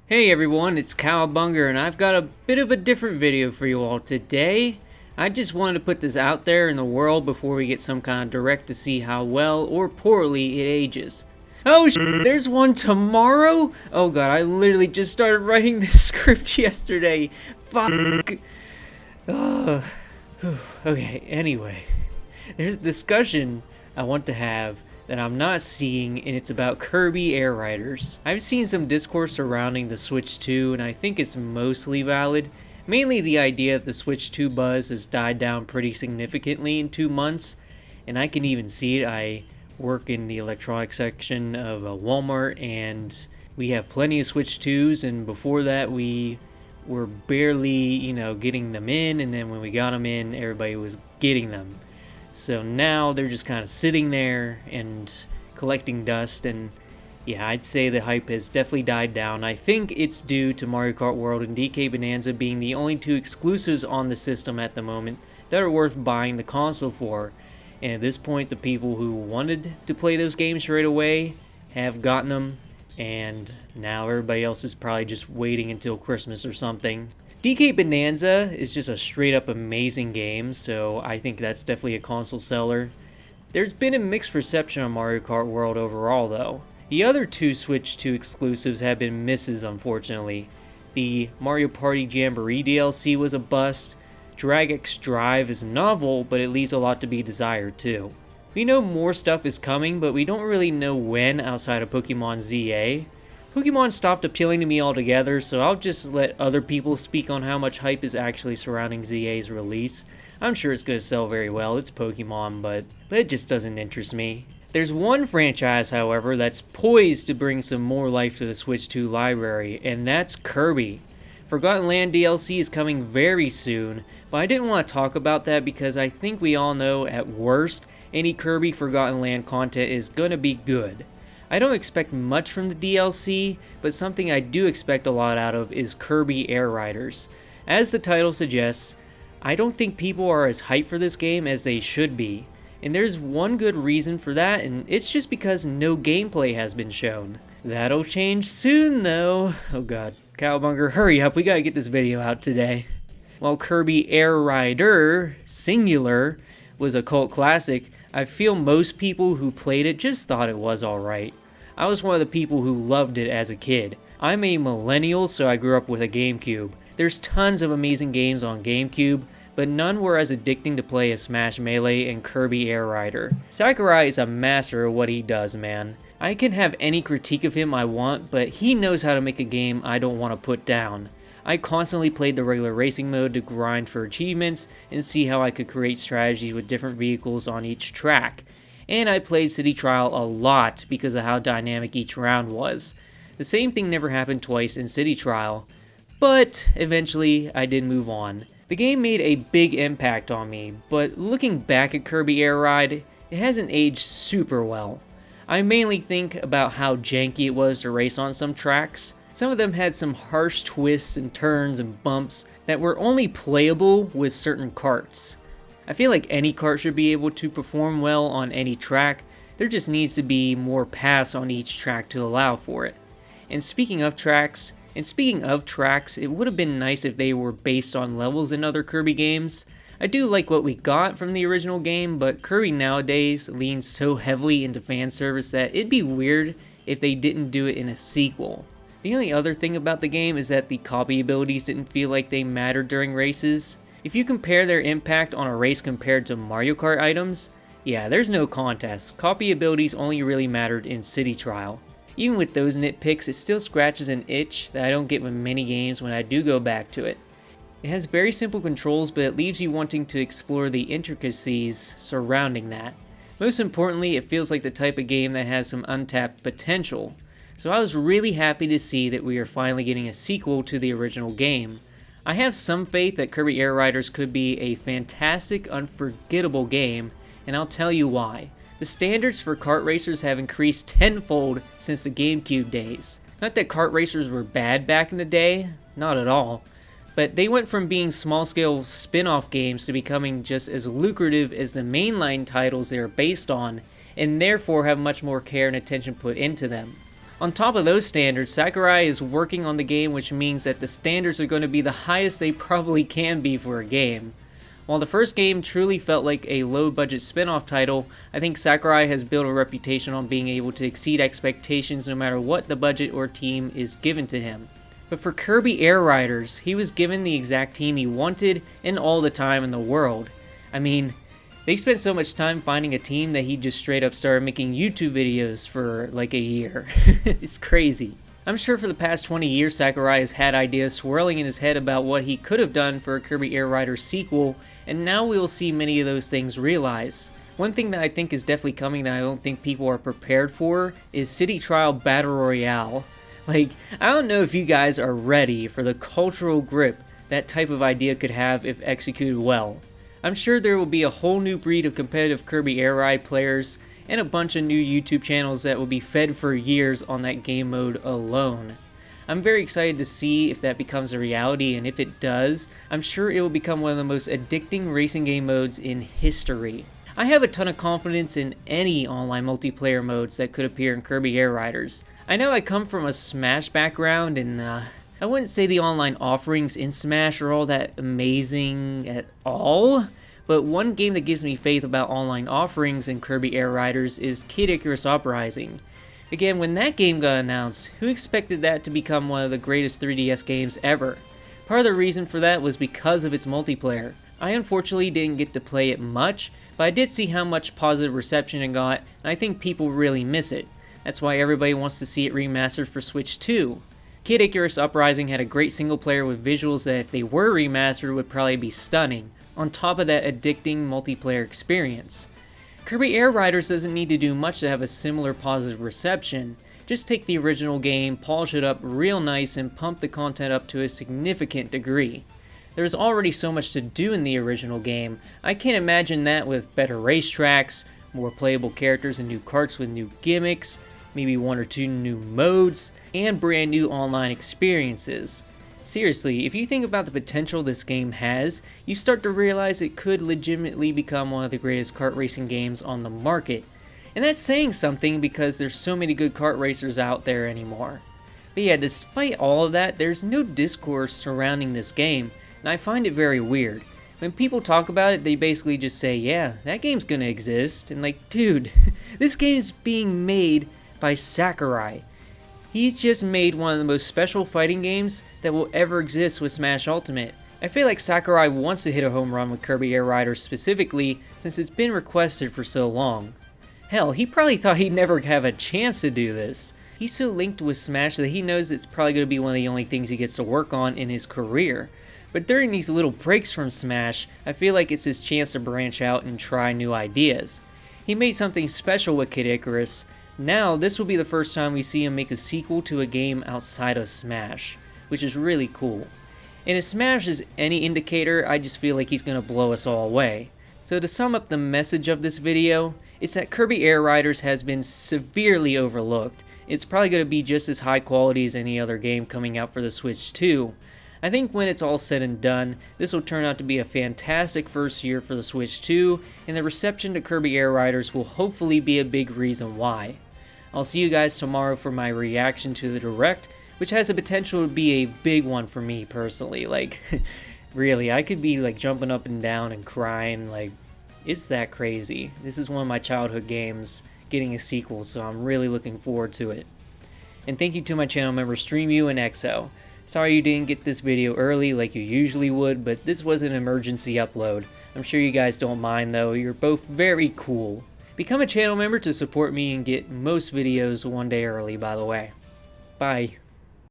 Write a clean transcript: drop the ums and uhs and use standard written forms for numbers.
Hey everyone, it's Cowbunger and I've got a bit of a different video for you all today. I just wanted to put this out there in the world before we get some kind of direct to see how well or poorly it ages. Oh there's one tomorrow? Oh god, I literally just started writing this script yesterday. Fuck. Ugh. Okay, anyway. There's a discussion I want to have that I'm not seeing, and it's about Kirby Air Riders. I've seen some discourse surrounding the Switch 2, and I think it's mostly valid. Mainly the idea that the Switch 2 buzz has died down pretty significantly in 2 months, and I can even see it. I work in the electronics section of Walmart, and we have plenty of Switch 2s, and before that we were barely, getting them in, and then when we got them in, everybody was getting them. So now they're just kind of sitting there and collecting dust, and yeah, I'd say the hype has definitely died down. I think it's due to Mario Kart World and DK Bonanza being the only two exclusives on the system at the moment that are worth buying the console for. And at this point, the people who wanted to play those games right away have gotten them, and now everybody else is probably just waiting until Christmas or something. DK Bonanza is just a straight up amazing game, so I think that's definitely a console seller. There's been a mixed reception on Mario Kart World overall though. The other two Switch 2 exclusives have been misses, unfortunately. The Mario Party Jamboree DLC was a bust. Drag X Drive is novel, but it leaves a lot to be desired too. We know more stuff is coming, but we don't really know when outside of Pokemon ZA. Pokemon stopped appealing to me altogether, so I'll just let other people speak on how much hype is actually surrounding ZA's release. I'm sure it's going to sell very well, it's Pokemon, but it just doesn't interest me. There's one franchise, however, that's poised to bring some more life to the Switch 2 library, and that's Kirby. Forgotten Land DLC is coming very soon, but I didn't want to talk about that because I think we all know, at worst, any Kirby Forgotten Land content is going to be good. I don't expect much from the DLC, but something I do expect a lot out of is Kirby Air Riders. As the title suggests, I don't think people are as hyped for this game as they should be. And there's one good reason for that, and it's just because no gameplay has been shown. That'll change soon though. Oh god, Cowbunger, hurry up, we gotta get this video out today. While Kirby Air Rider, singular, was a cult classic, I feel most people who played it just thought it was alright. I was one of the people who loved it as a kid. I'm a millennial, so I grew up with a GameCube. There's tons of amazing games on GameCube, but none were as addicting to play as Smash Melee and Kirby Air Rider. Sakurai is a master of what he does, man. I can have any critique of him I want, but he knows how to make a game I don't want to put down. I constantly played the regular racing mode to grind for achievements and see how I could create strategies with different vehicles on each track. And I played City Trial a lot because of how dynamic each round was. The same thing never happened twice in City Trial, but eventually I did move on. The game made a big impact on me, but looking back at Kirby Air Ride, it hasn't aged super well. I mainly think about how janky it was to race on some tracks. Some of them had some harsh twists and turns and bumps that were only playable with certain karts. I feel like any kart should be able to perform well on any track, there just needs to be more paths on each track to allow for it. And speaking of tracks, it would have been nice if they were based on levels in other Kirby games. I do like what we got from the original game, but Kirby nowadays leans so heavily into fan service that it'd be weird if they didn't do it in a sequel. The only other thing about the game is that the copy abilities didn't feel like they mattered during races. If you compare their impact on a race compared to Mario Kart items, yeah, there's no contest. Copy abilities only really mattered in City Trial. Even with those nitpicks, it still scratches an itch that I don't get with many games when I do go back to it. It has very simple controls, but it leaves you wanting to explore the intricacies surrounding that. Most importantly, it feels like the type of game that has some untapped potential. So I was really happy to see that we are finally getting a sequel to the original game. I have some faith that Kirby Air Riders could be a fantastic, unforgettable game, and I'll tell you why. The standards for kart racers have increased tenfold since the GameCube days. Not that kart racers were bad back in the day, not at all, but they went from being small-scale spin-off games to becoming just as lucrative as the mainline titles they are based on, and therefore have much more care and attention put into them. On top of those standards, Sakurai is working on the game, which means that the standards are going to be the highest they probably can be for a game. While the first game truly felt like a low-budget spin-off title, I think Sakurai has built a reputation on being able to exceed expectations no matter what the budget or team is given to him. But for Kirby Air Riders, he was given the exact team he wanted and all the time in the world. I mean, they spent so much time finding a team that he just straight up started making YouTube videos for like a year. It's crazy. I'm sure for the past 20 years Sakurai has had ideas swirling in his head about what he could have done for a Kirby Air Riders sequel, and now we will see many of those things realized. One thing that I think is definitely coming that I don't think people are prepared for is City Trial Battle Royale. Like, I don't know if you guys are ready for the cultural grip that type of idea could have if executed well. I'm sure there will be a whole new breed of competitive Kirby Air Ride players and a bunch of new YouTube channels that will be fed for years on that game mode alone. I'm very excited to see if that becomes a reality, and if it does, I'm sure it will become one of the most addicting racing game modes in history. I have a ton of confidence in any online multiplayer modes that could appear in Kirby Air Riders. I know I come from a Smash background, and I wouldn't say the online offerings in Smash are all that amazing at all, but one game that gives me faith about online offerings in Kirby Air Riders is Kid Icarus Uprising. Again, when that game got announced, who expected that to become one of the greatest 3DS games ever? Part of the reason for that was because of its multiplayer. I unfortunately didn't get to play it much, but I did see how much positive reception it got, and I think people really miss it. That's why everybody wants to see it remastered for Switch 2. Kid Icarus Uprising had a great single player with visuals that if they were remastered would probably be stunning, on top of that addicting multiplayer experience. Kirby Air Riders doesn't need to do much to have a similar positive reception. Just take the original game, polish it up real nice, and pump the content up to a significant degree. There's already so much to do in the original game, I can't imagine that with better racetracks, more playable characters and new karts with new gimmicks, maybe one or two new modes, and brand new online experiences. Seriously, if you think about the potential this game has, you start to realize it could legitimately become one of the greatest kart racing games on the market. And that's saying something because there's so many good kart racers out there anymore. But yeah, despite all of that, there's no discourse surrounding this game, and I find it very weird. When people talk about it, they basically just say, yeah, that game's gonna exist, and like, dude, this game's being made by Sakurai. He just made one of the most special fighting games that will ever exist with Smash Ultimate. I feel like Sakurai wants to hit a home run with Kirby Air Riders specifically since it's been requested for so long. Hell, he probably thought he'd never have a chance to do this. He's so linked with Smash that he knows it's probably going to be one of the only things he gets to work on in his career. But during these little breaks from Smash, I feel like it's his chance to branch out and try new ideas. He made something special with Kid Icarus. Now, this will be the first time we see him make a sequel to a game outside of Smash, which is really cool. And if Smash is any indicator, I just feel like he's going to blow us all away. So to sum up the message of this video, it's that Kirby Air Riders has been severely overlooked. It's probably going to be just as high quality as any other game coming out for the Switch 2. I think when it's all said and done, this will turn out to be a fantastic first year for the Switch 2, and the reception to Kirby Air Riders will hopefully be a big reason why. I'll see you guys tomorrow for my reaction to the Direct, which has the potential to be a big one for me personally. Like, really, I could be like jumping up and down and crying, like, it's that crazy. This is one of my childhood games getting a sequel, so I'm really looking forward to it. And thank you to my channel members StreamU and EXO. Sorry you didn't get this video early like you usually would, but this was an emergency upload. I'm sure you guys don't mind though, you're both very cool. Become a channel member to support me and get most videos one day early, by the way. Bye.